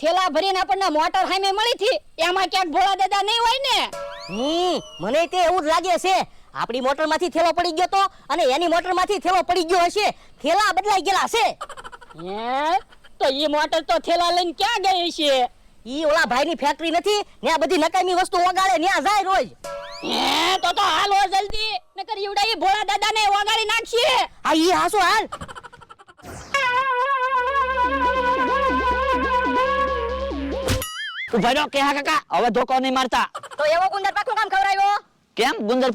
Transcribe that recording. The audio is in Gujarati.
થેલા ભરીને આપણને મોટર સામે મળી થી એમાં ક્યાંક ભોળા દાદા નહીં હોય ને? મને તે એવું જ લાગે છે. આપણી મોટરમાંથી થેલો પડી ગયો તો અને એની મોટરમાંથી થેલો પડી ગયો હશે. થેલા બદલાઈ ગયેલા છે. તો ઈ મોટર તો થેલા લઈને ક્યાં ગઈ છે? ઈ ઓલા ભાઈની ફેક્ટરી નથી ને આ બધી નકામી વસ્તુ વગાડે ન્યા જાય રોજ. તો હાલો જલ્દી નકર ઈવડા ઈ ભોળા દાદાને વગાડી નાખીએ. આ ઈ હાસો હાલ. ઉભા રહો કે હા કાકા, હવે ધોકો નહીં મારતા. તો એવો ગુંદર પાકું કામ ખવરાયો? કેમ ગુંદર